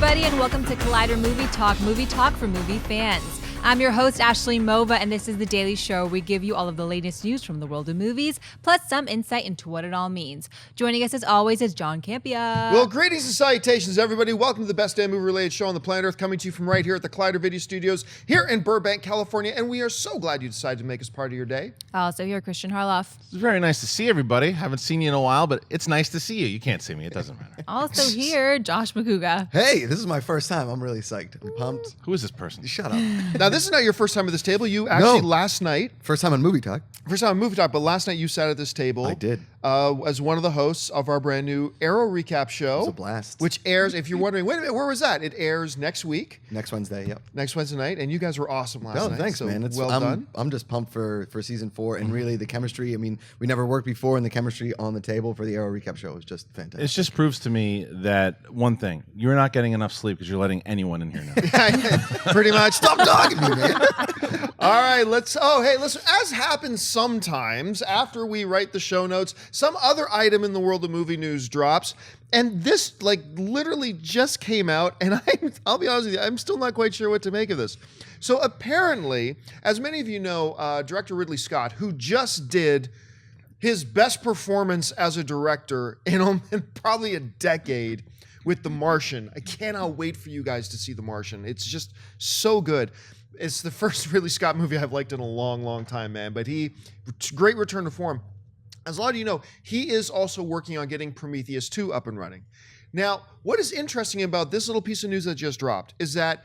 everybody, and welcome to Collider Movie Talk for movie fans. I'm your host, Ashley Mova, and this is the daily show. We give you all of the latest news from the world of movies, plus some insight into what it all means. Joining us as always is John Campea. Well, greetings and salutations, everybody. Welcome to the best damn movie-related show on the planet Earth, coming to you from right here at the Collider Video Studios here in Burbank, California, and we are so glad you decided to make us part of your day. Also here, Kristian Harloff. It's very nice to see everybody. Haven't seen you in a while, but it's nice to see you. You can't see me. It doesn't matter. Also here, Josh Macuga. Hey, this is my first time. I'm really psyched. I'm pumped. Who is this person? Shut up. Now, this is not your first time at this table. You actually last night, First time on Movie Talk. but last night you sat at this table. I did. As one of the hosts of our brand new Arrow recap show. It was a blast. Which airs, if you're wondering, wait a minute, where was that? It airs next week. Next Wednesday, yep. Next Wednesday night, and you guys were awesome last night. Thanks, so man. Well done. I'm just pumped for season 4, and really the chemistry. I mean, we never worked before, and the chemistry on the table for the Arrow recap show was just fantastic. It just proves to me that one thing, you're not getting enough sleep because you're letting anyone in here now. Pretty much. Stop dogging me, man. All right, listen, as happens sometimes after we write the show notes, some other item in the world of movie news drops. And this, literally just came out, and I'll be honest with you, I'm still not quite sure what to make of this. So apparently, as many of you know, director Ridley Scott, who just did his best performance as a director in probably a decade with The Martian. I cannot wait for you guys to see The Martian. It's just so good. It's the first Ridley Scott movie I've liked in a long, long time, man. But great return to form. As a lot of you know, he is also working on getting Prometheus 2 up and running. Now, what is interesting about this little piece of news that just dropped is that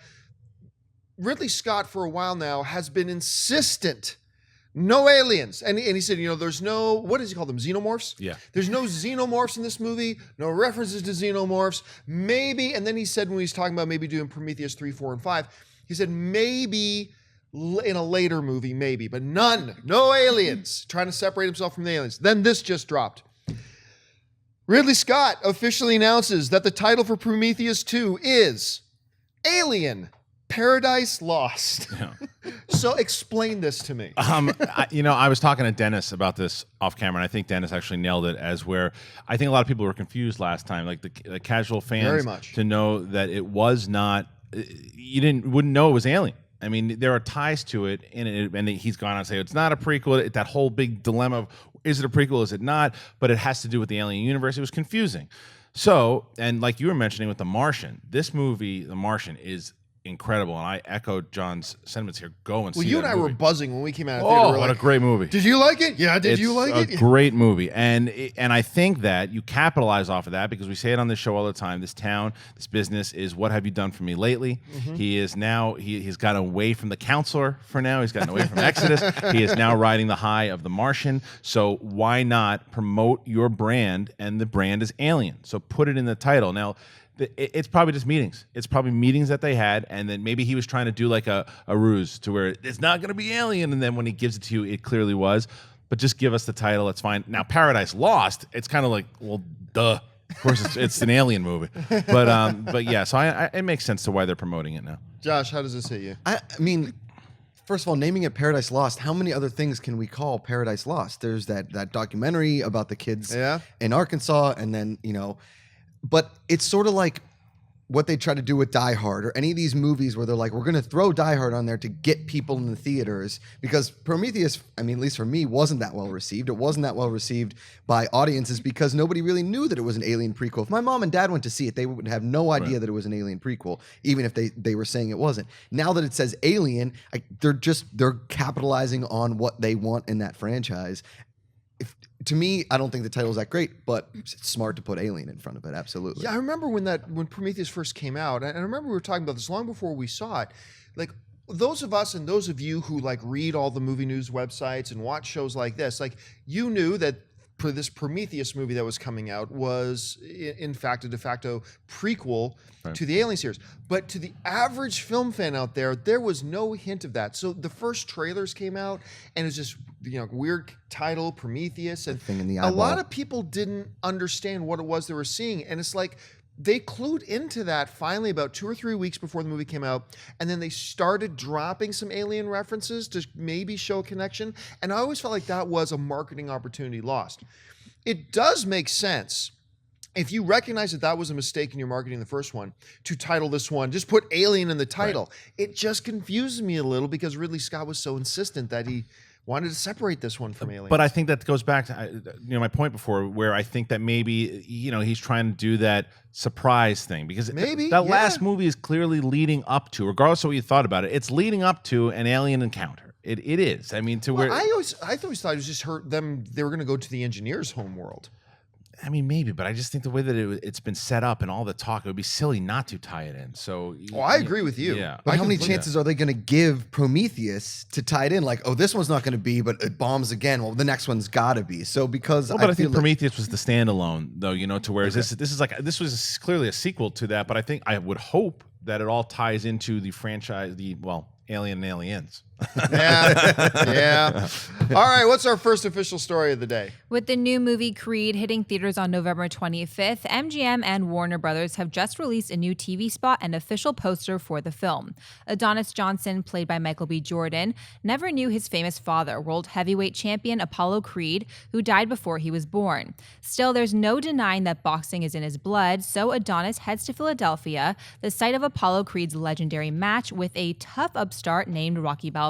Ridley Scott, for a while now, has been insistent, no aliens. And he said, there's no, what does he call them, xenomorphs? Yeah. There's no xenomorphs in this movie, no references to xenomorphs. Maybe, and then he said when he was talking about maybe doing Prometheus 3, 4, and 5, he said maybe in a later movie, maybe, but no aliens, trying to separate himself from the aliens. Then this just dropped. Ridley Scott officially announces that the title for Prometheus 2 is Alien: Paradise Lost. Yeah. So explain this to me. I was talking to Dennis about this off camera, and I think Dennis actually nailed it as where I think a lot of people were confused last time, like the casual fans, Very much. to know that it was not, wouldn't know it was Alien. I mean, there are ties to it, and he's gone on to say it's not a prequel. That whole big dilemma of, is it a prequel, is it not? But it has to do with the Alien universe. It was confusing. So, and like you were mentioning with The Martian, this movie, The Martian, is incredible, and I echo John's sentiments here. Go and see that movie. Well, you and I were buzzing when we came out of theater. Oh, what a great movie. Did you like it? Yeah, did you like it? It's a great movie, and I think that you capitalize off of that because we say it on this show all the time. This town, this business is what have you done for me lately? Mm-hmm. He is now, he's gotten away from the counselor for now. He's gotten away from Exodus. He is now riding the high of The Martian. So why not promote your brand? And the brand is Alien. So put it in the title. Now, it's probably just meetings. It's probably meetings that they had, and then maybe he was trying to do like a ruse to where it's not going to be Alien, and then when he gives it to you, it clearly was. But just give us the title. It's fine. Now, Paradise Lost, it's kind of like, well, duh. Of course, it's an Alien movie. But yeah, so it makes sense to why they're promoting it now. Josh, how does this hit you? I mean, first of all, naming it Paradise Lost, how many other things can we call Paradise Lost? There's that documentary about the kids in Arkansas, and then, but it's sort of like what they try to do with Die Hard or any of these movies where they're like, we're going to throw Die Hard on there to get people in the theaters, because Prometheus, I mean, at least for me, wasn't that well received. It wasn't that well received by audiences because nobody really knew that it was an Alien prequel. If my mom and dad went to see it, they would have no idea that it was an Alien prequel, even if they were saying it wasn't. Now that it says Alien, they're capitalizing on what they want in that franchise. To me, I don't think the title is that great, but it's smart to put Alien in front of it. Absolutely. Yeah, I remember when Prometheus first came out, and I remember we were talking about this long before we saw it. Like, those of us and those of you who read all the movie news websites and watch shows like this, you knew that this Prometheus movie that was coming out was, in fact, a de facto prequel to the Alien series. But to the average film fan out there was no hint of that. So the first trailers came out, and it was just weird title, Prometheus, and a lot of people didn't understand what it was they were seeing. And it's like they clued into that finally about 2 or 3 weeks before the movie came out, and then they started dropping some Alien references to maybe show a connection. And I always felt like that was a marketing opportunity lost. It does make sense if you recognize that that was a mistake in your marketing, the first one, to title this one, just put Alien in the title. Right. It just confuses me a little because Ridley Scott was so insistent that he wanted to separate this one from Alien. But I think that goes back to my point before, where I think that maybe he's trying to do that surprise thing, because that last movie is clearly leading up to, regardless of what you thought about it, it's leading up to an alien encounter. It is. I mean, where I always thought it was just they were going to go to the engineer's homeworld. I mean, maybe, but I just think the way that it's been set up and all the talk, it would be silly not to tie it in. So, I agree with you. Yeah. But how many chances are they going to give Prometheus to tie it in? Like, oh, this one's not going to be, but it bombs again. Well, the next one's got to be. So because I think Prometheus was the standalone, though. To where this was clearly a sequel to that. But I would hope that it all ties into the franchise. Alien and Aliens. Yeah. All right, what's our first official story of the day? With the new movie Creed hitting theaters on November 25th, MGM and Warner Brothers have just released a new TV spot and official poster for the film. Adonis Johnson, played by Michael B. Jordan, never knew his famous father, world heavyweight champion Apollo Creed, who died before he was born. Still, there's no denying that boxing is in his blood, so Adonis heads to Philadelphia, the site of Apollo Creed's legendary match with a tough upstart named Rocky Balboa.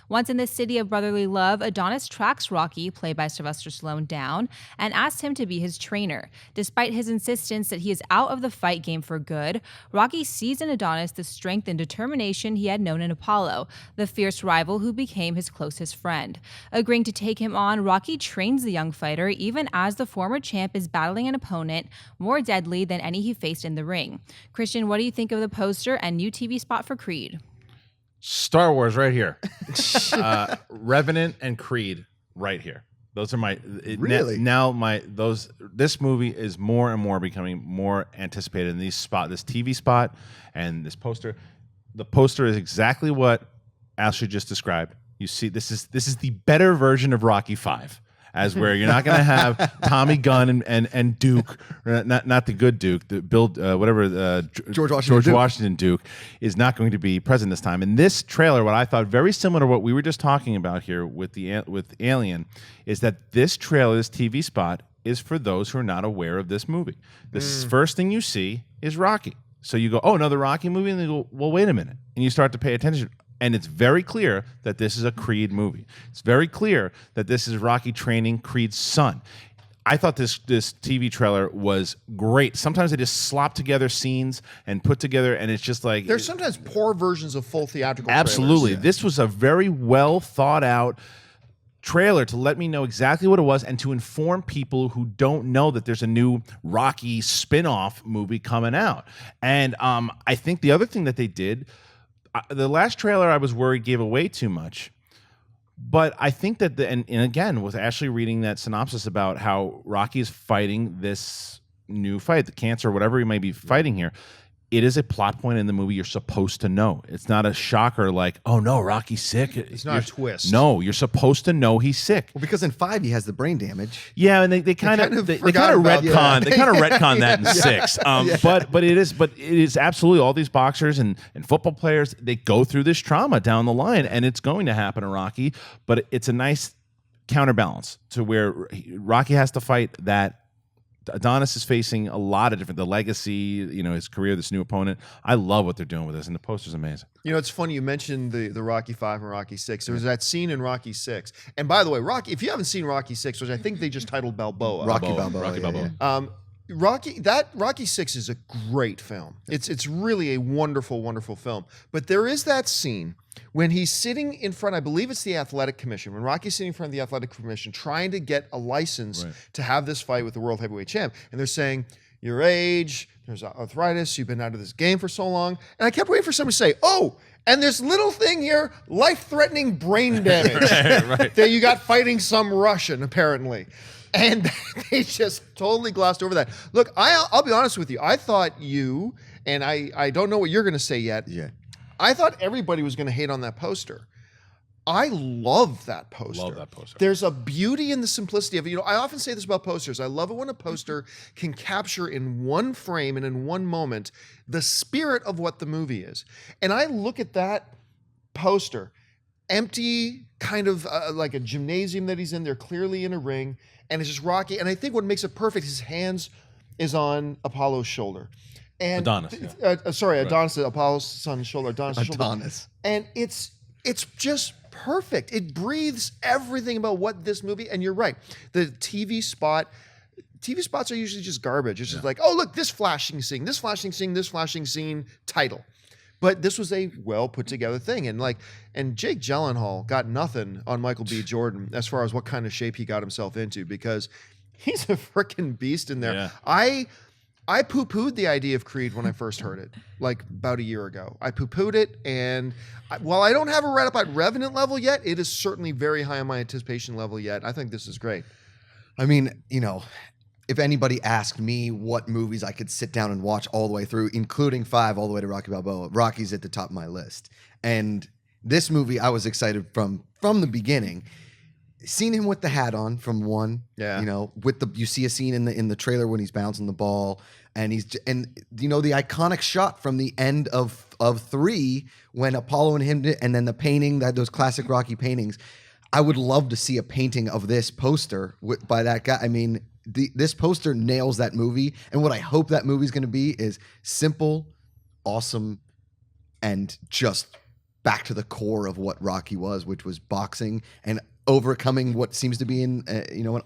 Once in the city of brotherly love, Adonis tracks Rocky, played by Sylvester Stallone, down and asks him to be his trainer. Despite his insistence that he is out of the fight game for good, Rocky sees in Adonis the strength and determination he had known in Apollo, the fierce rival who became his closest friend. Agreeing to take him on, Rocky trains the young fighter even as the former champ is battling an opponent more deadly than any he faced in the ring. Kristian, what do you think of the poster and new TV spot for Creed? Star Wars right here. Revenant and Creed right here. Those are my really this movie is more and more becoming more anticipated in this TV spot and this poster. The poster is exactly what Ashley just described. You see, this is the better version of Rocky V. As where you're not going to have Tommy Gunn and Duke, not the good Duke, the George Washington Duke is not going to be present this time. And this trailer, what I thought very similar to what we were just talking about here with Alien, is that this trailer, this TV spot, is for those who are not aware of this movie. The first thing you see is Rocky. So you go, oh, another Rocky movie? And they go, well, wait a minute. And you start to pay attention. And it's very clear that this is a Creed movie. It's very clear that this is Rocky training Creed's son. I thought this TV trailer was great. Sometimes they just slop together scenes and put together, and it's just like... There's sometimes poor versions of full theatrical absolutely. trailers. This was a very well thought out trailer to let me know exactly what it was and to inform people who don't know that there's a new Rocky spin-off movie coming out. And I think the other thing that they did... the last trailer I was worried gave away too much, but I think that and again with Ashley reading that synopsis about how Rocky is fighting this new fight, the cancer or whatever he may be fighting here, it is a plot point in the movie you're supposed to know. It's not a shocker like, oh no, Rocky's sick. It's not a twist. No, you're supposed to know he's sick. Well, because in 5 he has the brain damage. Yeah, and they kind of retcon that in 6. But it is absolutely all these boxers and football players, they go through this trauma down the line, and it's going to happen to Rocky. But it's a nice counterbalance to where Rocky has to fight that. Adonis is facing a lot of different, the legacy, his career, this new opponent. I love what they're doing with this, and the poster's amazing. It's funny you mentioned the Rocky V and Rocky VI. There was that scene in Rocky VI. And by the way, Rocky, if you haven't seen Rocky VI, which I think they just titled Balboa. Rocky Balboa. Rocky VI is a great film. It's really a wonderful, wonderful film. But there is that scene when he's sitting in front, I believe it's the Athletic Commission, when Rocky's sitting in front of the Athletic Commission trying to get a license to have this fight with the world heavyweight champ. And they're saying, your age, there's arthritis, you've been out of this game for so long. And I kept waiting for someone to say, oh, and this little thing here, life-threatening brain damage that you got fighting some Russian, apparently. And they just totally glossed over that. Look, I'll be honest with you. I thought you, and I don't know what you're going to say yet. Yeah. I thought everybody was going to hate on that poster. I love that poster. There's a beauty in the simplicity of it. I often say this about posters. I love it when a poster can capture in one frame and in one moment the spirit of what the movie is. And I look at that poster, empty, kind of like a gymnasium that he's in. They're clearly in a ring, and it's just Rocky. And I think what makes it perfect, his hands is on Apollo's shoulder. And Adonis. Adonis, Apollo's son's shoulder. Adonis. And it's just perfect. It breathes everything about what this movie. And you're right. The TV spots are usually just garbage. It's just like, oh, look, this flashing scene, this flashing scene, this flashing scene, title. But this was a well put together thing. And Jake Gyllenhaal got nothing on Michael B. Jordan as far as what kind of shape he got himself into, because he's a freaking beast in there. Yeah. I poo-pooed the idea of Creed when I first heard it, like about a year ago. I poo-pooed it, and while I don't have it right up at Revenant level yet, it is certainly very high on my anticipation level yet. I think this is great. I mean, if anybody asked me what movies I could sit down and watch all the way through, including 5 all the way to Rocky Balboa, Rocky's at the top of my list. And this movie, I was excited from the beginning. Seen him with the hat on from 1, you see a scene in the trailer when he's bouncing the ball, and the iconic shot from the end of 3 when Apollo and him and then the painting, those classic Rocky paintings. I would love to see a painting of this poster by that guy. I mean, this poster nails that movie, and what I hope that movie's going to be is simple, awesome, and just back to the core of what Rocky was, which was boxing and overcoming what seems to be an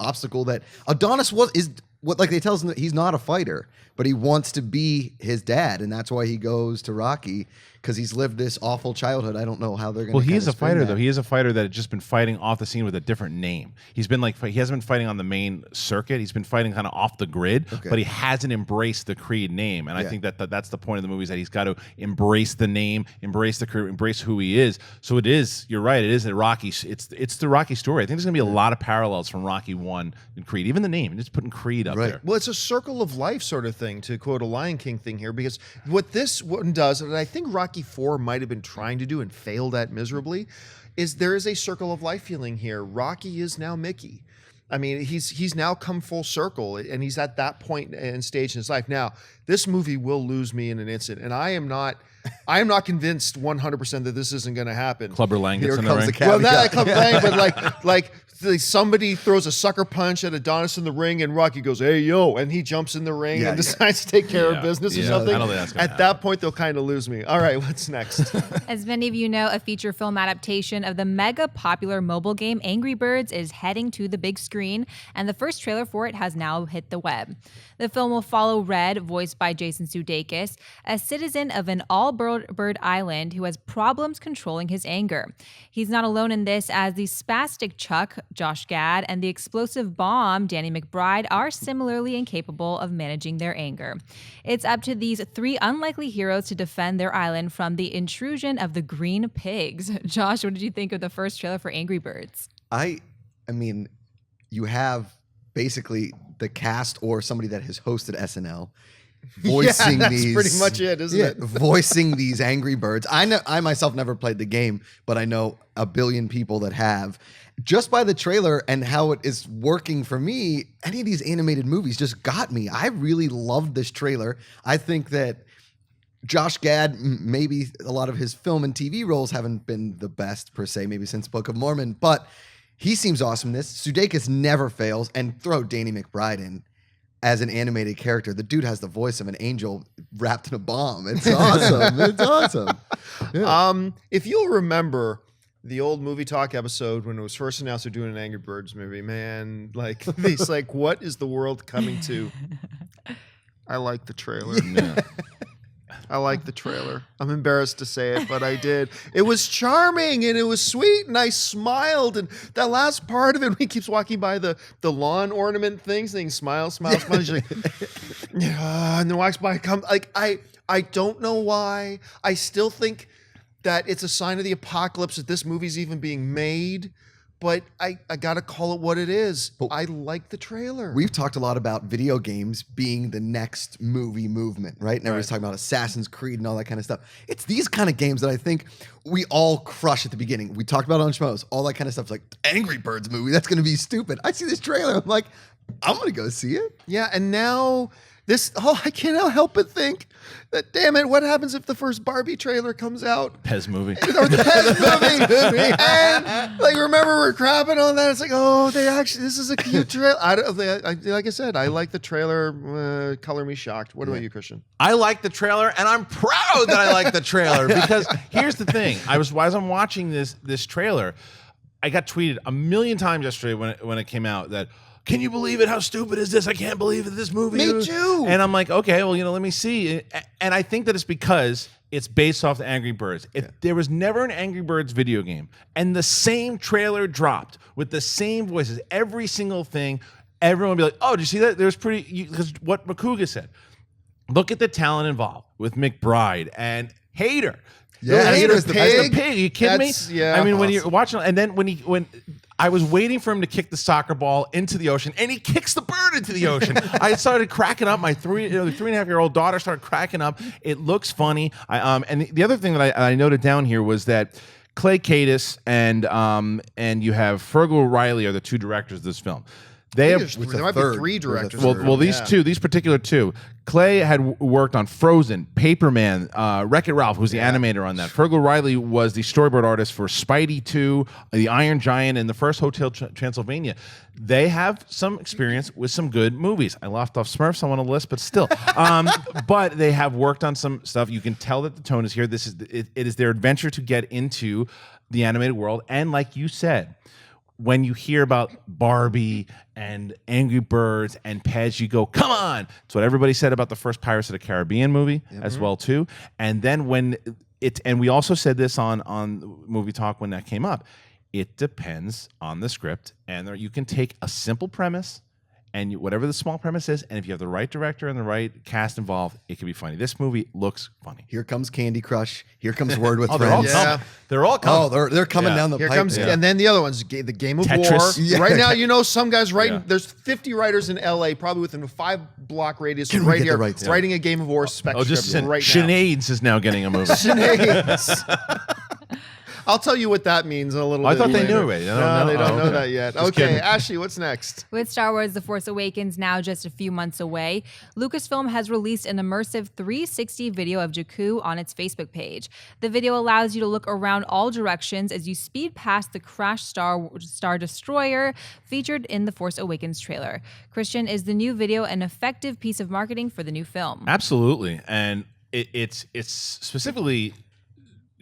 obstacle that Adonis they tell us that he's not a fighter, but he wants to be his dad, and that's why he goes to Rocky, because he's lived this awful childhood. I don't know how they're going to. Well, he is a fighter though. He is a fighter that had just been fighting off the scene with a different name. He's been he hasn't been fighting on the main circuit. He's been fighting kind of off the grid, but he hasn't embraced the Creed name. And I think that's the point of the movie, is that he's got to embrace the name, embrace the Creed, embrace who he is. So it is. You're right. It is a Rocky. It's the Rocky story. I think there's going to be a lot of parallels from Rocky 1 and Creed. Even the name, just putting Creed up there. Well, it's a circle of life sort of thing, to quote a Lion King thing here, because what this one does, and I think Rocky 4 might have been trying to do and failed at miserably, is there is a circle of life feeling here. Rocky is now Mickey. I mean, he's now come full circle, and he's at that point and stage in his life. Now, this movie will lose me in an instant, and I am not convinced 100% that this isn't going to happen. Clubber Lang gets in the ring. Well, not Clubber Lang, but like somebody throws a sucker punch at Adonis in the ring, and Rocky goes, "Hey, yo," and he jumps in the ring and decides to take care of business or something. I don't think that's gonna At that point, they'll kind of lose me. All right, what's next? As many of you know, a feature film adaptation of the mega popular mobile game Angry Birds is heading to the big screen, and the first trailer for it has now hit the web. The film will follow Red, voiced by Jason Sudeikis, a citizen of an all-bird island who has problems controlling his anger. He's not alone in this, as the spastic Chuck, Josh Gad, and the explosive Bomb, Danny McBride, are similarly incapable of managing their anger. It's up to these 3 unlikely heroes to defend their island from the intrusion of the green pigs. Josh, what did you think of the first trailer for Angry Birds? I mean, you have basically the cast or somebody that has hosted SNL voicing that's these. Pretty much it, isn't it? Voicing these Angry Birds. I myself never played the game, but I know a billion people that have. Just by the trailer and how it is working for me, any of these animated movies just got me. I really loved this trailer. I think that Josh Gad, maybe a lot of his film and TV roles haven't been the best per se, maybe since Book of Mormon, but he seems awesome in this. Sudeikis never fails, and throw Danny McBride in as an animated character. The dude has the voice of an angel wrapped in a bomb. It's awesome. It's awesome. Yeah. If you'll remember the old Movie Talk episode when it was first announced they're doing an Angry Birds movie, man, like he's like, what is the world coming to? I like the trailer. Yeah. I like the trailer. I'm embarrassed to say it, but I did. It was charming and it was sweet, and I smiled. And that last part of it, when he keeps walking by the lawn ornament things, saying smile, smile, smile. He's like, yeah, and then walks by. I don't know why. I still think that it's a sign of the apocalypse that this movie's even being made. But I got to call it what it is. But I like the trailer. We've talked a lot about video games being the next movie movement, right? And everybody's talking about Assassin's Creed and all that kind of stuff. It's these kind of games that I think we all crush at the beginning. We talked about on Schmoes, all that kind of stuff. It's like, Angry Birds movie, that's going to be stupid. I see this trailer. I'm like, I'm going to go see it. Yeah, and now I can't help but think that, damn it, what happens if the first Barbie trailer comes out? Pez movie. Or the Pez movie. And, like, remember we're crapping on that? It's like, oh, this is a cute trailer. Like I said, I like the trailer. Color me shocked. What about you, Kristian? I like the trailer, and I'm proud that I like the trailer, because here's the thing. As I'm watching this trailer, I got tweeted a million times yesterday when it came out that, can you believe it? How stupid is this? I can't believe it, this movie. Me too. And I'm like, okay, well, let me see. And I think that it's because it's based off the Angry Birds. There was never an Angry Birds video game, and the same trailer dropped with the same voices, every single thing. Everyone would be like, oh, did you see that? There's because what Macuga said. Look at the talent involved with McBride and Hader. Yeah, Hader's the pig. pig. Are you kidding me? Yeah, I mean, when awesome. you're watching, and then when I was waiting for him to kick the soccer ball into the ocean, and he kicks the bird into the ocean. I started cracking up. My 3.5-year-old daughter started cracking up. It looks funny. And the other thing that I noted down here was that Clay Cadis and you have Fergal Riley are the two directors of this film. There might be three directors. Well, these particular two. Clay had worked on Frozen, Paperman, Wreck-It Ralph, who's the animator on that. Fergal Riley was the storyboard artist for Spidey 2, The Iron Giant, and the first Hotel Transylvania. They have some experience with some good movies. I left off Smurfs on the list, but still. But they have worked on some stuff. You can tell that the tone is here. It is their adventure to get into the animated world. And like you said, when you hear about Barbie and Angry Birds and Pez, you go, come on. It's what everybody said about the first Pirates of the Caribbean movie as well, too. And then and we also said this on Movie Talk when that came up, it depends on the script. And you can take a simple premise and whatever the small premise is, and if you have the right director and the right cast involved, it can be funny. This movie looks funny. Here comes Candy Crush. Here comes Word with They're Friends. all coming. They're all coming. Oh, they're coming down the Here pipe. comes, and then the other ones, the Game of Tetris. War. Yeah. Right now, some guys writing. Yeah. There's 50 writers in LA, probably within a 5-block radius, Can we right get here, the rights? writing a Game of War spec script right now. Sineads is now getting a movie. Sineads. I'll tell you what that means in a little bit. I thought they later. knew already. No, they don't know okay. that yet. Just Okay, kidding. Ashley, what's next? With Star Wars The Force Awakens now just a few months away, Lucasfilm has released an immersive 360 video of Jakku on its Facebook page. The video allows you to look around all directions as you speed past the crashed Star Destroyer featured in the Force Awakens trailer. Kristian, is the new video an effective piece of marketing for the new film? Absolutely. And it's specifically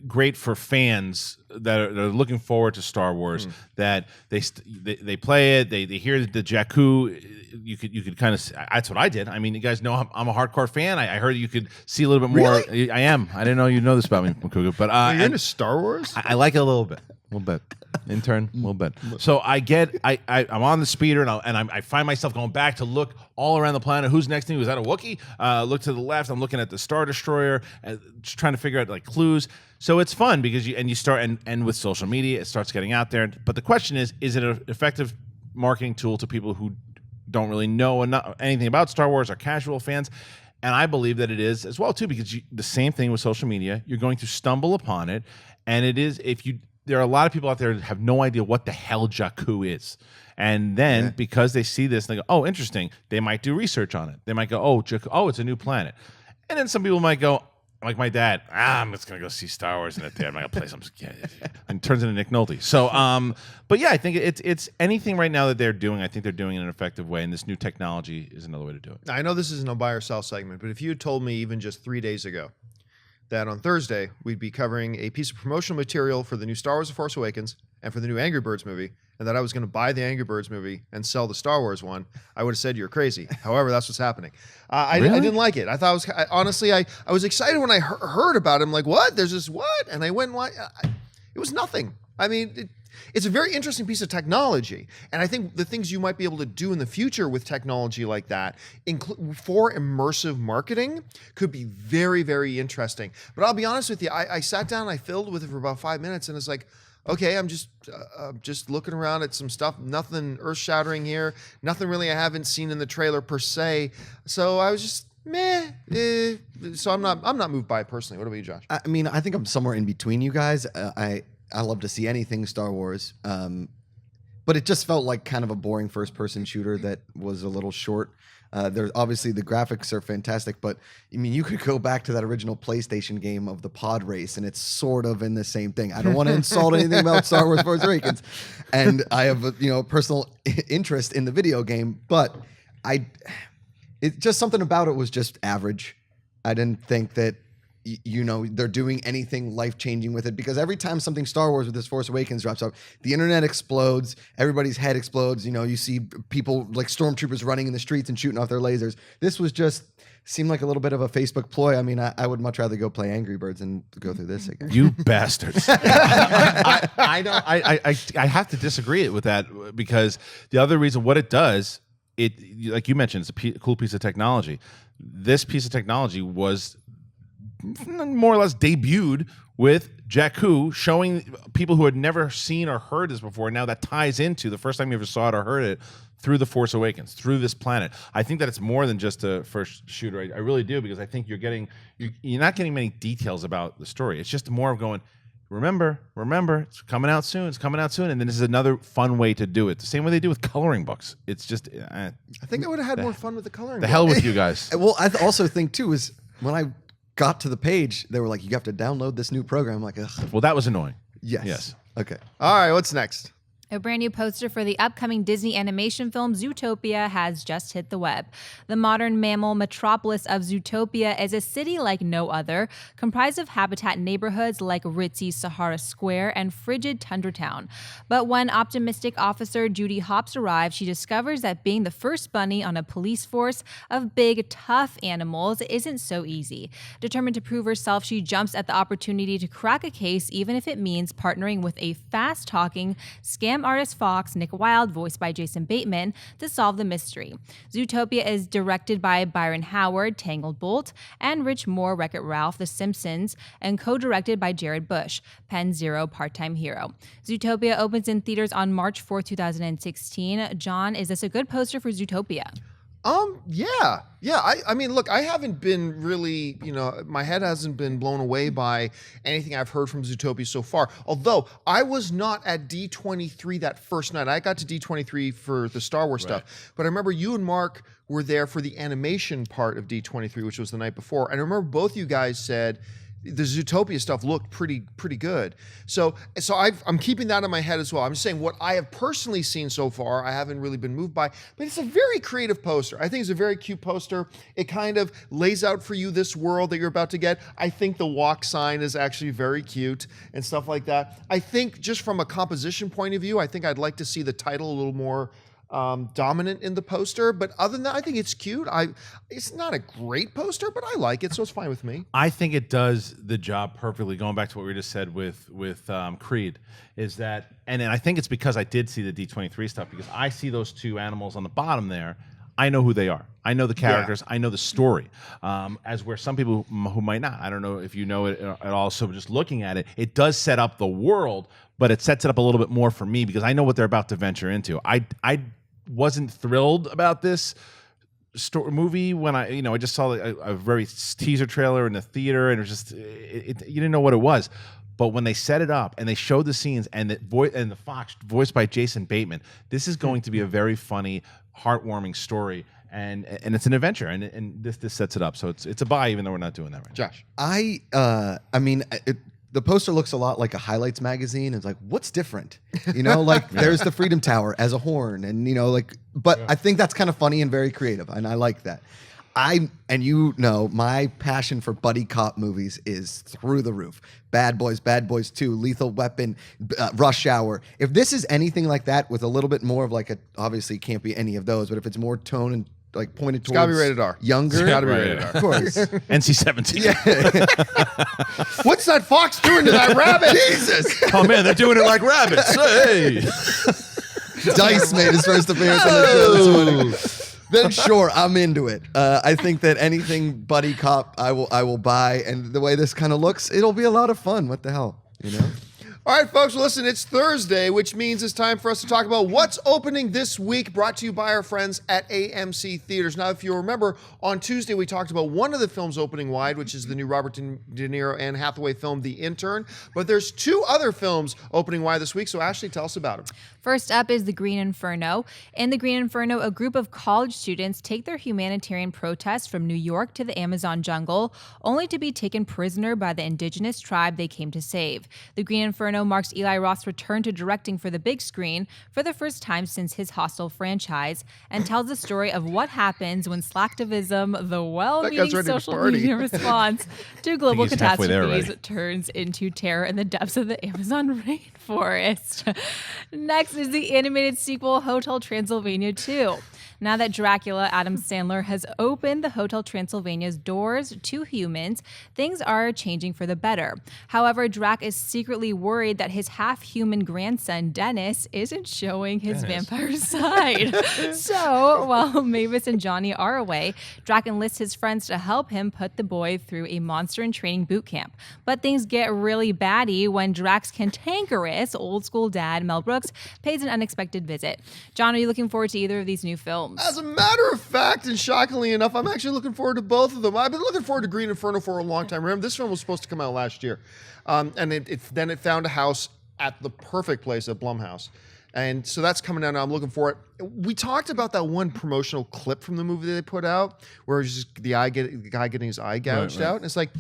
great for fans that are looking forward to Star Wars, that they play it, they hear the Jakku. You could kind of, that's what I did. I mean, you guys know I'm a hardcore fan. I heard you could see a little bit more. Really? I am. I didn't know you know this about me, Macuga, but You're into Star Wars? I like it a little bit. Intern, a little bit. So I'm on the speeder and I find myself going back to look all around the planet. Who's next to me? Was that a Wookiee? Look to the left. I'm looking at the Star Destroyer, just trying to figure out like clues. So it's fun because you start and with social media, it starts getting out there. But the question is it an effective marketing tool to people who don't really know anything about Star Wars, are casual fans? And I believe that it is as well too, because the same thing with social media. You're going to stumble upon it, and it is there are a lot of people out there that have no idea what the hell Jakku is. And then because they see this, they go, oh, interesting. They might do research on it. They might go, oh, Jakku, oh, it's a new planet. And then some people might go, like my dad, I'm just going to go see Star Wars in a theater. I'm going to play some, and turns into Nick Nolte. So, but yeah, I think it's anything right now that they're doing, I think they're doing it in an effective way. And this new technology is another way to do it. I know this isn't a buy or sell segment, but if you had told me even just 3 days ago that on Thursday we'd be covering a piece of promotional material for the new Star Wars The Force Awakens and for the new Angry Birds movie, and that I was going to buy the Angry Birds movie and sell the Star Wars one, I would have said you're crazy. However, that's what's happening. I didn't like it. I thought honestly, I was excited when I heard about it. I'm like, what? There's this what? And I went and it was nothing. I mean, it's a very interesting piece of technology. And I think the things you might be able to do in the future with technology like that for immersive marketing could be very, very interesting. But I'll be honest with you, I sat down, I filled with it for about 5 minutes, and it's like, okay, I'm just looking around at some stuff, nothing earth-shattering here, nothing really I haven't seen in the trailer per se. So I was just so I'm not moved by it personally. What about you, Josh? I mean, I think I'm somewhere in between you guys. I love to see anything Star Wars. but it just felt like kind of a boring first-person shooter that was a little short. There's obviously the graphics are fantastic, but I mean, you could go back to that original PlayStation game of the pod race, and it's sort of in the same thing. I don't want to insult anything about Star Wars Force Awakens, and I have a personal interest in the video game, but it's just something about it was just average. I didn't think that they're doing anything life-changing with it, because every time something Star Wars with this Force Awakens drops up, the internet explodes, everybody's head explodes. You see people like stormtroopers running in the streets and shooting off their lasers. This was just seemed like a little bit of a Facebook ploy. I mean, I would much rather go play Angry Birds than go through this again. You bastards. I have to disagree with that, because the other reason, what it does, like you mentioned, it's a cool piece of technology. This piece of technology was more or less debuted with Jakku, showing people who had never seen or heard this before. Now that ties into the first time you ever saw it or heard it through The Force Awakens, through this planet. I think that it's more than just a first shooter. I really do, because I think you're not getting many details about the story. It's just more of going, remember, it's coming out soon. And then this is another fun way to do it. The same way they do with coloring books. It's just, I think I would have had more fun with the coloring book. The hell with you guys. Well, I also think too is when I got to the page, they were like, you have to download this new program. I'm like, ugh. Well, that was annoying. Yes. Okay. All right, what's next? A brand new poster for the upcoming Disney animation film Zootopia has just hit the web. The modern mammal metropolis of Zootopia is a city like no other, comprised of habitat neighborhoods like ritzy Sahara Square and frigid Tundra Town. But when optimistic officer Judy Hopps arrives, she discovers that being the first bunny on a police force of big, tough animals isn't so easy. Determined to prove herself, she jumps at the opportunity to crack a case, even if it means partnering with a fast-talking scam artist Fox, Nick Wilde, voiced by Jason Bateman, to solve the mystery. Zootopia is directed by Byron Howard, Tangled Bolt, and Rich Moore, Wreck-It Ralph, The Simpsons, and co-directed by Jared Bush, Penn Zero, Part-Time Hero. Zootopia opens in theaters on March 4, 2016. John, is this a good poster for Zootopia? Yeah. I mean, look, I haven't been really, my head hasn't been blown away by anything I've heard from Zootopia so far. Although I was not at D23 that first night. I got to D23 for the Star Wars stuff. But I remember you and Mark were there for the animation part of D23, which was the night before. And I remember both you guys said the Zootopia stuff looked pretty good. So I'm keeping that in my head as well. I'm just saying what I have personally seen so far, I haven't really been moved by, but it's a very creative poster. I think it's a very cute poster. It kind of lays out for you this world that you're about to get. I think the walk sign is actually very cute and stuff like that. I think just from a composition point of view, I think I'd like to see the title a little more dominant in the poster, but other than that, I think it's cute. It's not a great poster, but I like it, so it's fine with me. I think it does the job perfectly. Going back to what we just said with Creed, is that, and I think it's because I did see the D23 stuff, because I see those two animals on the bottom there. I know who they are. I know the characters. Yeah. I know the story. As where some people who might not. I don't know if you know it at all. So just looking at it, it does set up the world, but it sets it up a little bit more for me, because I know what they're about to venture into. I wasn't thrilled about this movie when I just saw a very teaser trailer in the theater, and it was just you didn't know what it was. But when they set it up and they showed the scenes and the Fox voiced by Jason Bateman, this is going to be a very funny, heartwarming story, and it's an adventure, and this sets it up. So it's a buy, even though we're not doing that right now. Josh, I mean. The poster looks a lot like a highlights magazine. It's like, what's different? Like there's the Freedom Tower as a horn, and but I think that's kind of funny and very creative, and I like that. My passion for buddy cop movies is through the roof. Bad Boys 2, Lethal Weapon, Rush Hour. If this is anything like that with a little bit more of obviously it can't be any of those, but if it's more tone and pointed towards, it's gotta be rated R. Younger, it's gotta be rated R. Of course. NC-17. Yeah. What's that fox doing to that rabbit? Jesus! Oh man, they're doing it like rabbits. Hey. Dice made his first appearance on the show this morning. Then sure, I'm into it. I think that anything buddy cop, I will buy, and the way this kind of looks, it'll be a lot of fun. What the hell, All right, folks, well, listen, it's Thursday, which means it's time for us to talk about what's opening this week, brought to you by our friends at AMC Theaters. Now, if you remember, on Tuesday, we talked about one of the films opening wide, which is the new Robert De Niro and Hathaway film, The Intern. But there's two other films opening wide this week, so Ashley, tell us about them. First up is The Green Inferno. In The Green Inferno, a group of college students take their humanitarian protest from New York to the Amazon jungle, only to be taken prisoner by the indigenous tribe they came to save. The Green Inferno marks Eli Roth's return to directing for the big screen for the first time since his Hostel franchise, and tells the story of what happens when slacktivism, the well-meaning social media response to global catastrophes, turns into terror in the depths of the Amazon rainforest. Next is the animated sequel, Hotel Transylvania 2. Now that Dracula, Adam Sandler, has opened the Hotel Transylvania's doors to humans, things are changing for the better. However, Drac is secretly worried that his half-human grandson, Dennis, isn't showing his vampire side. So, while Mavis and Johnny are away, Drac enlists his friends to help him put the boy through a monster-in-training boot camp. But things get really batty when Drac's cantankerous, old-school dad, Mel Brooks, pays an unexpected visit. John, are you looking forward to either of these new films? As a matter of fact, and shockingly enough, I'm actually looking forward to both of them. I've been looking forward to Green Inferno for a long time. Remember, this film was supposed to come out last year. And then it found a house at the perfect place at Blumhouse. And so that's coming out now. I'm looking for it. We talked about that one promotional clip from the movie that they put out where it's just the guy getting his eye gouged out. And it's like,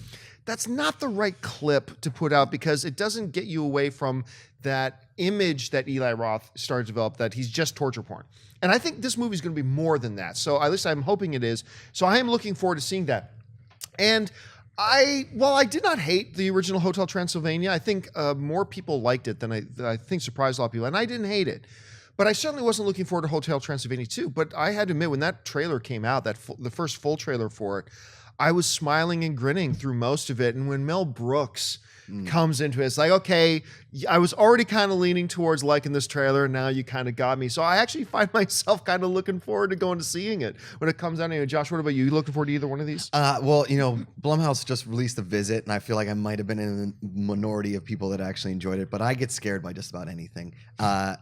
that's not the right clip to put out because it doesn't get you away from that image that Eli Roth started to develop, that he's just torture porn. And I think this movie is going to be more than that. So at least I'm hoping it is. So I am looking forward to seeing that. And I did not hate the original Hotel Transylvania. I think more people liked it than I think surprised a lot of people. And I didn't hate it. But I certainly wasn't looking forward to Hotel Transylvania 2. But I had to admit, when that trailer came out, the first full trailer for it, I was smiling and grinning through most of it. And when Mel Brooks comes into it, it's like, okay, I was already kind of leaning towards liking this trailer, and now you kind of got me. So I actually find myself kind of looking forward to going to seeing it when it comes out. Anyway, Josh, what about you? You looking forward to either one of these? Well, Blumhouse just released The Visit, and I feel like I might have been in the minority of people that actually enjoyed it, but I get scared by just about anything. I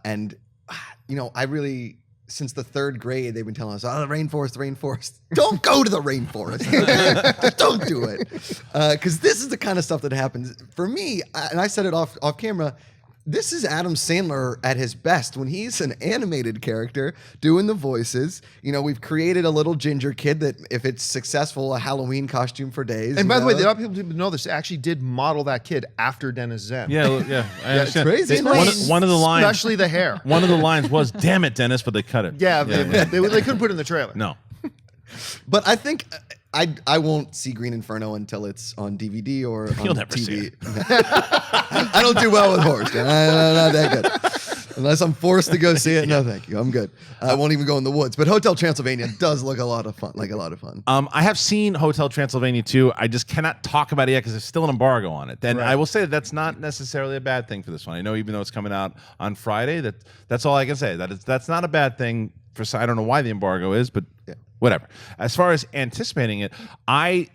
really... Since the third grade, they've been telling us, the rainforest. Don't go to the rainforest. Don't do it. Because this is the kind of stuff that happens. For me, and I said it off camera, this is Adam Sandler at his best when he's an animated character doing the voices. We've created a little ginger kid that, if it's successful, a Halloween costume for days. And by the way, a lot of people didn't know this. They actually did model that kid after Dennis Zen. Yeah. It's crazy. One of the lines, especially the hair. One of the lines was, "Damn it, Dennis," but they cut it. Yeah, they couldn't put it in the trailer. No. But I think I won't see Green Inferno until it's on DVD or on You'll never TV. see it. I don't do well with horror. I'm not that good. Unless I'm forced to go see it, no thank you. I'm good. I won't even go in the woods. But Hotel Transylvania does look a lot of fun. I have seen Hotel Transylvania 2. I just cannot talk about it yet because there's still an embargo on it. Then I will say that's not necessarily a bad thing for this one. I know even though it's coming out on Friday, that's all I can say. That's not a bad thing. I don't know why the embargo is, but whatever. As far as anticipating it, I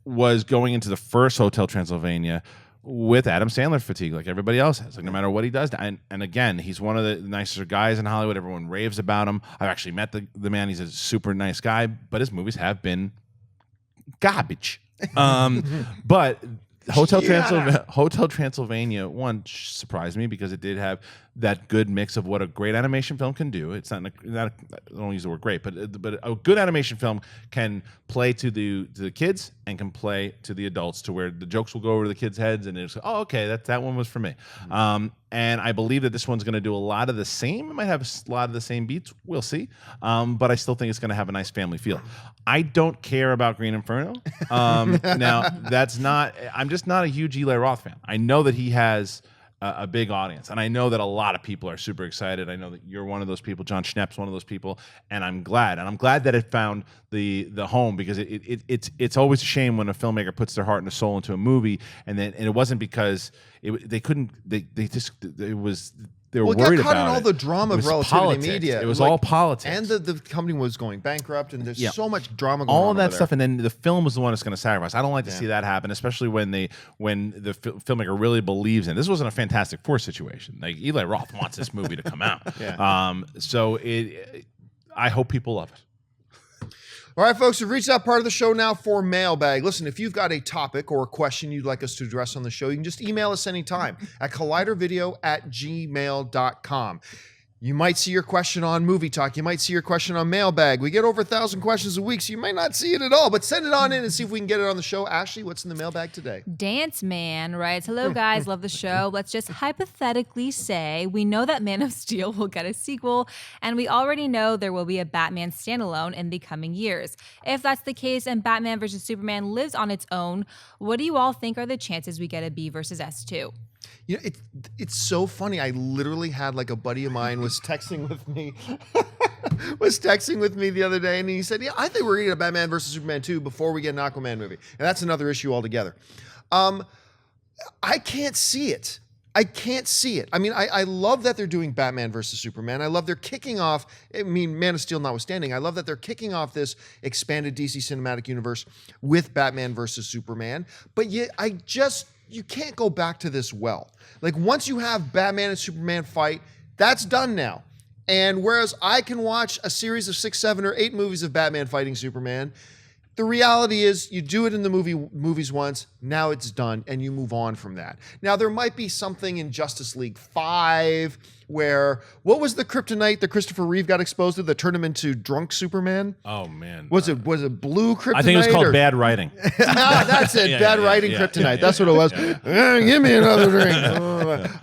was going into the first Hotel Transylvania with Adam Sandler fatigue, like everybody else has. Like, no matter what he does, and again, he's one of the nicer guys in Hollywood. Everyone raves about him. I've actually met the man. He's a super nice guy, but his movies have been garbage. But Hotel Transylvania 1 surprised me because it did have that good mix of what a great animation film can do. It's not I don't use the word great, but a good animation film can play to the kids and can play to the adults, to where the jokes will go over the kids' heads and it's okay, that one was for me. And I believe that this one's going to do a lot of the same. It might have a lot of the same beats. We'll see. But I still think it's going to have a nice family feel. I don't care about Green Inferno. Now, I'm just not a huge Eli Roth fan. I know that he has a big audience, and I know that a lot of people are super excited. I know that you're one of those people. John Schnepp's one of those people, and I'm glad. And I'm glad that it found the home, because it's always a shame when a filmmaker puts their heart and soul into a movie, and it wasn't because they couldn't. They just it was. They were Well, worried it got caught in about all the drama of relativity politics. media. It was all politics, and the company was going bankrupt, and there's so much drama going on. All of that over stuff, there. and then the film was the one that's going to sacrifice. I don't like to see that happen, especially when the filmmaker really believes in it. This wasn't a Fantastic Four situation. Like Eli Roth wants this movie to come out. So I hope people love it. All right, folks, we've reached that part of the show now for Mailbag. Listen, if you've got a topic or a question you'd like us to address on the show, you can just email us anytime at collidervideo@gmail.com. You might see your question on Movie Talk. You might see your question on Mailbag. We get over 1,000 questions a week, so you might not see it at all, but send it on in and see if we can get it on the show. Ashley, what's in the mailbag today? Dance Man writes, hello guys, love the show. Let's just hypothetically say we know that Man of Steel will get a sequel, and we already know there will be a Batman standalone in the coming years. If that's the case and Batman vs. Superman lives on its own, what do you all think are the chances we get a B versus S2? You know, it's so funny. I literally had like a buddy of mine was texting with me, the other day, and he said, "Yeah, I think we're gonna get a Batman versus Superman 2 before we get an Aquaman movie," and that's another issue altogether. I can't see it. I mean, I love that they're doing Batman versus Superman. I love they're kicking off. I mean, Man of Steel notwithstanding, I love that they're kicking off this expanded DC cinematic universe with Batman versus Superman. But yet, you can't go back to this well. Like, once you have Batman and Superman fight, that's done now. And whereas I can watch a series of 6, 7, or 8 movies of Batman fighting Superman, the reality is you do it in the movies once, now it's done, and you move on from that. Now, there might be something in Justice League 5 where, what was the kryptonite that Christopher Reeve got exposed to that turned him into drunk Superman? Oh, man. Was it blue kryptonite? I think it was called bad writing. No, that's it. Bad writing kryptonite. That's what it was. Give me another drink.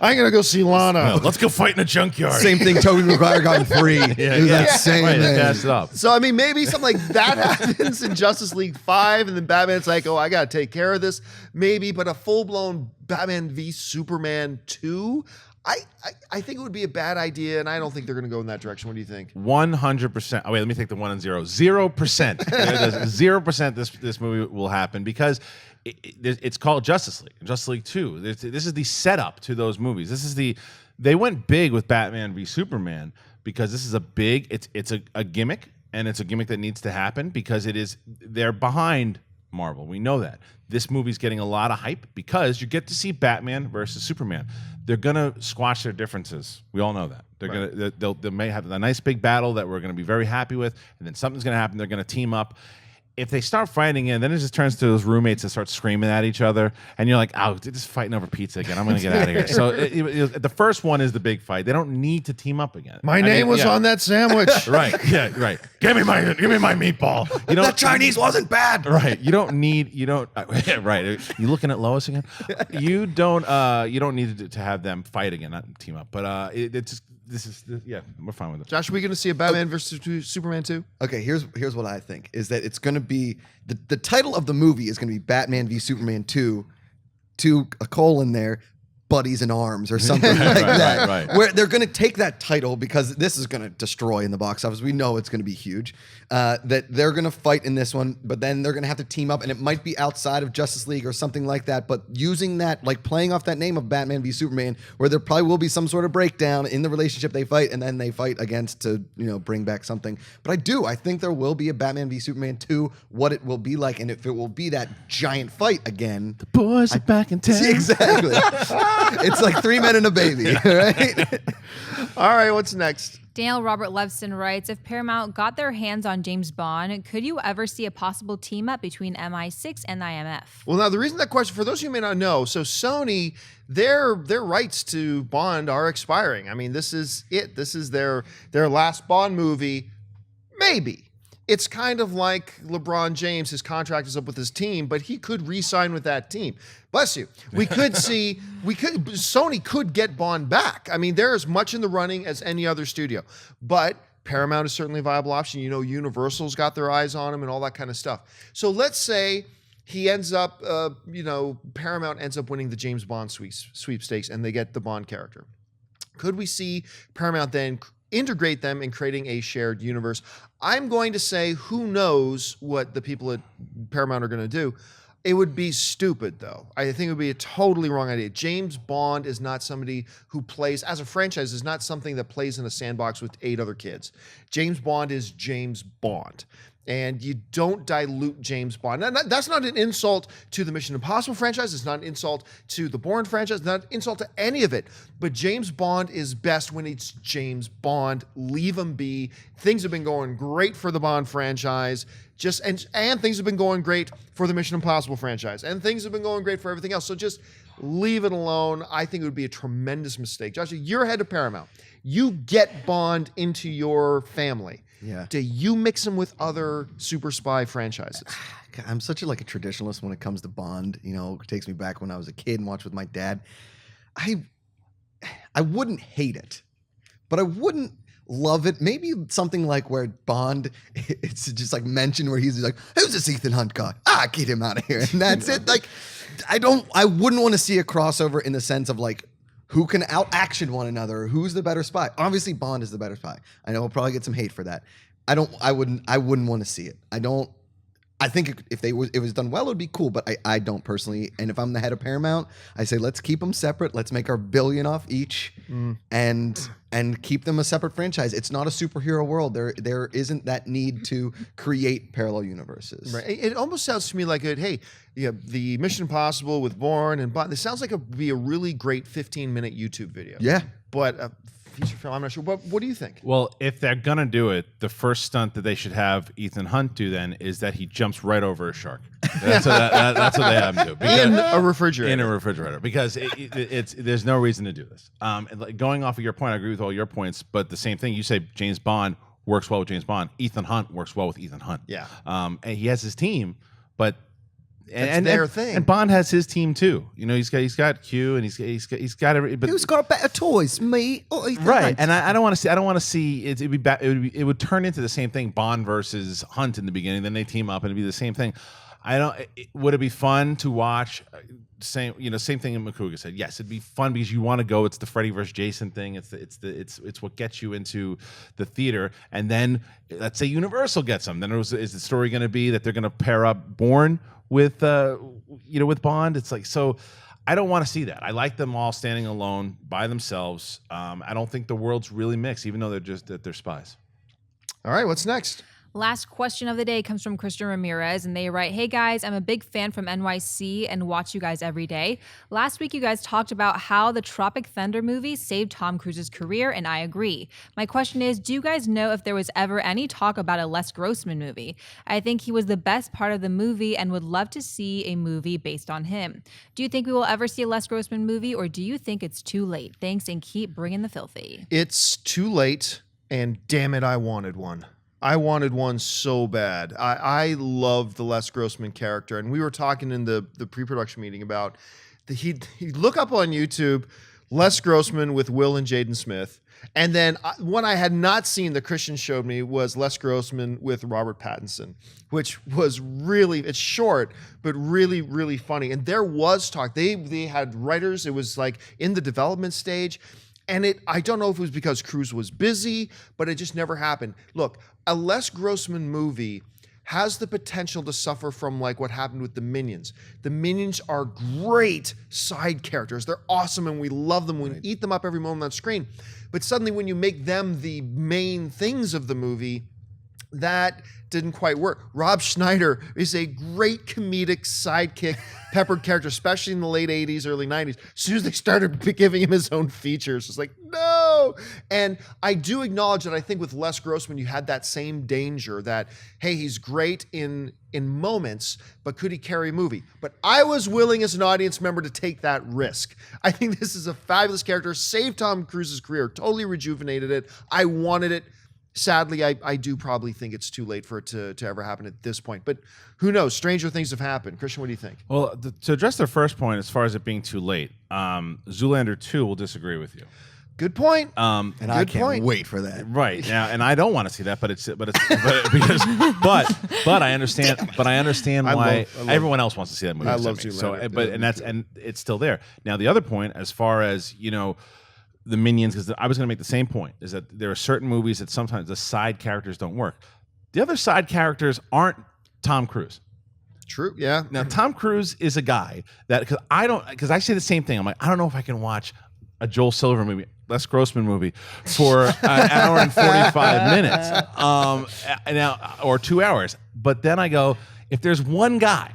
I'm going to go see Lana. Let's go fight in a junkyard. Same thing Tobey Maguire got in 3. It was that same right, thing. passed it up. So, I mean, maybe something like that happens in Justice League 5, and then Batman's like, oh, I got to take care of this. Maybe, but a full-blown Batman v Superman 2, I think it would be a bad idea, and I don't think they're going to go in that direction. What do you think? 100%. Oh, wait, let me take the 1 and 0. 0%. 0% this movie will happen because it's called Justice League. Justice League 2. This is the setup to those movies. They went big with Batman v Superman because this is it's a gimmick, and it's a gimmick that needs to happen because they're behind Marvel. We know that. This movie's getting a lot of hype because you get to see Batman versus Superman. They're gonna squash their differences. We all know that. They may have a nice big battle that we're gonna be very happy with, and then something's gonna happen. They're gonna team up. If they start fighting then it just turns to those roommates that start screaming at each other, and you're like, oh, they're just fighting over pizza again. I'm going to get out of here. So the first one is the big fight. They don't need to team up again. My name was on that sandwich. Right. Yeah. Right. Give me my meatball. That Chinese wasn't bad. Right. Right. You looking at Lois again? You don't need to have them fight again, not team up. But we're fine with it. Josh, are we going to see a Batman versus Superman 2? Okay, here's what I think is that it's going to be the title of the movie is going to be Batman v Superman 2, a colon there, Buddies in Arms or something like that. Right. Where they're going to take that title because this is going to destroy in the box office. We know it's going to be huge. That they're going to fight in this one, but then they're going to have to team up, and it might be outside of Justice League or something like that. But using that, like playing off that name of Batman v Superman, where there probably will be some sort of breakdown in the relationship they fight, and then they fight against to bring back something. But I think there will be a Batman v Superman 2. What it will be like, and if it will be that giant fight again. The boys are back in town. Exactly. It's like 3 men and a baby, right? All right, what's next? Daniel Robert Levson writes, if Paramount got their hands on James Bond, could you ever see a possible team up between MI6 and IMF? Well, now the reason that question, for those who may not know, so Sony, their rights to Bond are expiring. I mean, this is it. This is their last Bond movie, maybe. It's kind of like LeBron James, his contract is up with his team, but he could re-sign with that team. Bless you. Sony could get Bond back. I mean, they're as much in the running as any other studio. But Paramount is certainly a viable option. Universal's got their eyes on him and all that kind of stuff. So let's say he ends up, Paramount ends up winning the James Bond sweepstakes and they get the Bond character. Could we see Paramount then integrate them in creating a shared universe? I'm going to say, who knows what the people at Paramount are going to do. It would be stupid, though. I think it would be a totally wrong idea. James Bond is not somebody who plays, as a franchise, is not something that plays in a sandbox with 8 other kids. James Bond is James Bond. And you don't dilute James Bond. Now, that's not an insult to the Mission Impossible franchise. It's not an insult to the Bourne franchise. It's not an insult to any of it. But James Bond is best when it's James Bond. Leave him be. Things have been going great for the Bond franchise. And things have been going great for the Mission Impossible franchise. And things have been going great for everything else. So just leave it alone. I think it would be a tremendous mistake. Josh, you're head of Paramount. You get Bond into your family. Yeah. Do you mix them with other super spy franchises? I'm such a traditionalist when it comes to Bond. It takes me back when I was a kid and watched with my dad. I wouldn't hate it, but I wouldn't love it. Maybe something like where Bond, it's just mentioned where he's like, who's this Ethan Hunt guy? Get him out of here. And that's it. I wouldn't want to see a crossover in the sense of who can out-action one another? Who's the better spy? Obviously, Bond is the better spy. I know I'll probably get some hate for that. I wouldn't want to see it. I think if it was done well, it would be cool, but I don't personally. And if I'm the head of Paramount, I say, let's keep them separate. Let's make our $1 billion off each and keep them a separate franchise. It's not a superhero world. There isn't that need to create parallel universes. Right. It almost sounds to me like the Mission Impossible with Bourne and Bond. This sounds like it would be a really great 15-minute YouTube video. Yeah. But feature film, I'm not sure. What do you think? Well, if they're gonna do it, the first stunt that they should have Ethan Hunt do then is that he jumps right over a shark. That's what they have him do. In a refrigerator. In a refrigerator, because there's no reason to do this. Going off of your point, I agree with all your points, but the same thing, you say James Bond works well with James Bond. Ethan Hunt works well with Ethan Hunt. Yeah. And he has his team, but That's their thing. And Bond has his team too. He's got Q and he's got every. But who's got better toys, me or Ethan right? Hunt? And I don't want to see it. It would turn into the same thing. Bond versus Hunt in the beginning, then they team up and it'd be the same thing. Would it be fun to watch? Same thing Macuga said. Yes, it'd be fun because you want to go. It's the Freddy versus Jason thing. It's what gets you into the theater. And then let's say Universal gets them. Then is the story going to be that they're going to pair up Bourne with with Bond? It's so. I don't want to see that. I like them all standing alone by themselves. I don't think the world's really mixed, even though they're spies. All right, what's next? Last question of the day comes from Christian Ramirez, and they write, "Hey guys, I'm a big fan from NYC and watch you guys every day. Last week you guys talked about how the Tropic Thunder movie saved Tom Cruise's career, and I agree. My question is, do you guys know if there was ever any talk about a Les Grossman movie? I think he was the best part of the movie and would love to see a movie based on him. Do you think we will ever see a Les Grossman movie, or do you think it's too late? Thanks, and keep bringing the filthy." It's too late, and damn it, I wanted one. I wanted one so bad. I love the Les Grossman character, and we were talking in the pre-production meeting about he'd look up on YouTube Les Grossman with Will and Jaden Smith, and then one I had not seen that Christian showed me was Les Grossman with Robert Pattinson, which was it's short but really, really funny. And there was talk. They had writers. It was in the development stage. And I don't know if it was because Cruise was busy, but it just never happened. Look, a Les Grossman movie has the potential to suffer from what happened with the Minions. The Minions are great side characters. They're awesome and we love them. We eat them up every moment on screen. But suddenly when you make them the main things of the movie, that didn't quite work. Rob Schneider is a great comedic sidekick, peppered character, especially in the late 80s, early 90s. As soon as they started giving him his own features, it's no! And I do acknowledge that I think with Les Grossman, you had that same danger that, hey, he's great in moments, but could he carry a movie? But I was willing as an audience member to take that risk. I think this is a fabulous character, saved Tom Cruise's career, totally rejuvenated it. I wanted it. Sadly, I do probably think it's too late for it to ever happen at this point. But who knows? Stranger things have happened. Christian, what do you think? Well, to address the first point, as far as it being too late, Zoolander 2 will disagree with you. Good point. And I can't wait for that. Right now, and I don't want to see that, but I understand. But I understand why everyone else wants to see that movie. I love Zoolander. So, and it's still there. Now, the other point, as far as the Minions, because I was going to make the same point, is that there are certain movies that sometimes the side characters don't work. The other side characters aren't Tom Cruise. True. Yeah. Now, Tom Cruise is a guy that because I say the same thing. I'm like, I don't know if I can watch a Joel Silver movie, Les Grossman movie, for an hour and 45 minutes, now or 2 hours. But then I go, if there's one guy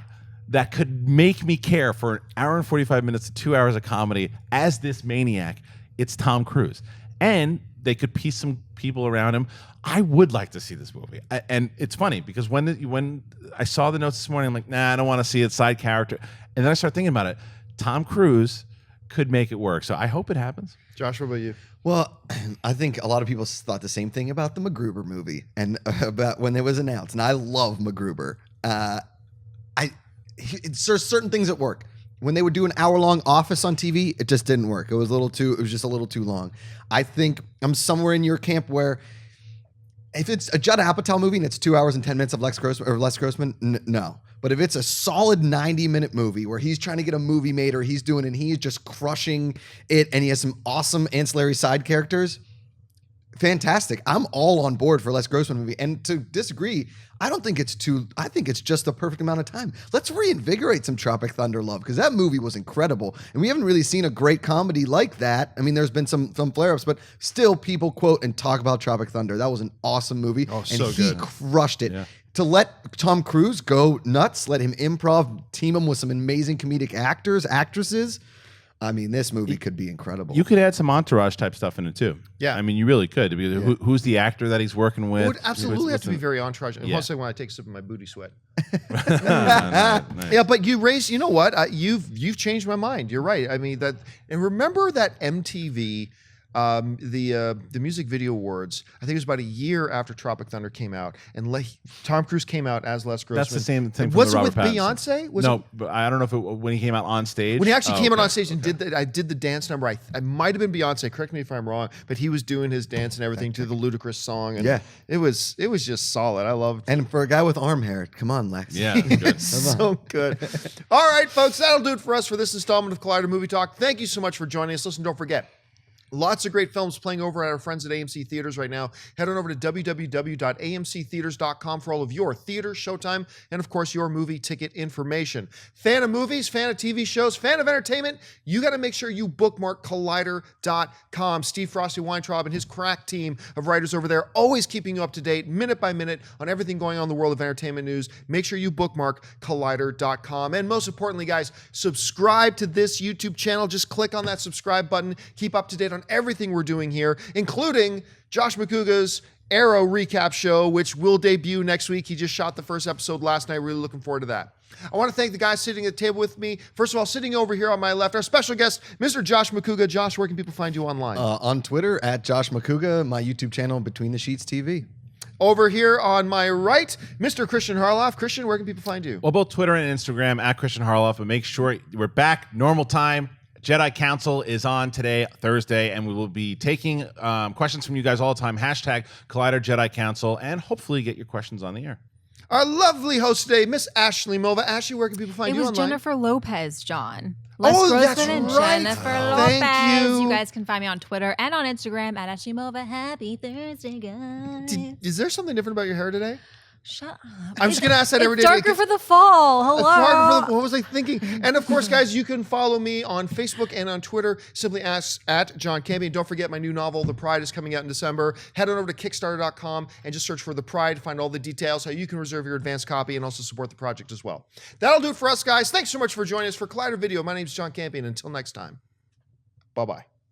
that could make me care for an hour and 45 minutes to 2 hours of comedy as this maniac, it's Tom Cruise. And they could piece some people around him. I would like to see this movie. And it's funny because when I saw the notes this morning, I'm like, nah, I don't want to see it, side character. And then I started thinking about it. Tom Cruise could make it work. So I hope it happens. Josh, what about you? Well, I think a lot of people thought the same thing about the MacGruber movie and about when it was announced. And I love MacGruber. There's certain things that work. When they would do an hour-long Office on TV, it just didn't work. It was just a little too long. I think I'm somewhere in your camp where if it's a Judd Apatow movie and it's 2 hours and 10 minutes of Les Grossman, no. But if it's a solid 90-minute movie where he's trying to get a movie made or he's just crushing it and he has some awesome ancillary side characters, fantastic. I'm all on board for Les Grossman movie. And to disagree, I think it's just the perfect amount of time. Let's reinvigorate some Tropic Thunder love because that movie was incredible. And we haven't really seen a great comedy like that. I mean, there's been some flare-ups, but still people quote and talk about Tropic Thunder. That was an awesome movie. Oh, and so he good. crushed it. Yeah. To let Tom Cruise go nuts, let him improv, team him with some amazing comedic actors, actresses. I mean, this movie could be incredible. You could add some entourage type stuff in it too. Yeah. I mean, you really could. Who's the actor that he's working with? It would absolutely have to be very entourage. Yeah. Mostly when I take a sip of my booty sweat. Nice. Yeah, but you know what? You've changed my mind. You're right. I mean, and remember that MTV, the music video awards, I think it was about a year after Tropic Thunder came out, and Tom Cruise came out as Les Grossman. That's the same thing. Was from it the with Robert Pattinson. Beyonce? But I don't know if when he came out on stage. When he actually came out on stage and I did the dance number. I might have been Beyonce. Correct me if I'm wrong, but he was doing his dance and everything to the ludicrous song. And Yeah. it was just solid. I loved. And for a guy with arm hair, come on, Lex. Yeah, it's good. So good. All right, folks, that'll do it for us for this installment of Collider Movie Talk. Thank you so much for joining us. Listen, don't forget, lots of great films playing over at our friends at AMC Theaters right now. Head on over to www.amctheaters.com for all of your theater, showtime, and of course, your movie ticket information. Fan of movies, fan of TV shows, fan of entertainment, you got to make sure you bookmark Collider.com. Steve Frosty Weintraub and his crack team of writers over there, always keeping you up to date, minute by minute, on everything going on in the world of entertainment news. Make sure you bookmark Collider.com. And most importantly, guys, subscribe to this YouTube channel. Just click on that subscribe button. Keep up to date on everything we're doing here, including Josh Macuga's Arrow recap show, which will debut next week. He just shot the first episode last night. Really looking forward to that. I want to thank the guys sitting at the table with me. First of all, sitting over here on my left, our special guest, Mr. Josh Macuga. Josh, where can people find you online? On Twitter at Josh Macuga, my YouTube channel, Between the Sheets TV. Over here on my right, Mr. Kristian Harloff. Kristian, where can people find you? Well, both Twitter and Instagram at Kristian Harloff. But make sure we're back normal time. Jedi Council is on today, Thursday, and we will be taking questions from you guys all the time. Hashtag Collider Jedi Council, and hopefully get your questions on the air. Our lovely host today, Miss Ashley Mova. Ashley, where can people find you It was online? Jennifer Lopez, John. Les Oh, Grossman that's and right. Jennifer Thank Lopez. you. You guys can find me on Twitter and on Instagram at Ashley Mova. Happy Thursday, guys. Is there something different about your hair today? Shut up. I'm just going to ask that every day. It's darker for the fall. Hello. What was I thinking? And of course, guys, you can follow me on Facebook and on Twitter. Simply ask at John Campea. And don't forget, my new novel, The Pride, is coming out in December. Head on over to Kickstarter.com and just search for The Pride to find all the details, how you can reserve your advanced copy and also support the project as well. That'll do it for us, guys. Thanks so much for joining us for Collider Video. My name is John Campea, and until next time, bye-bye.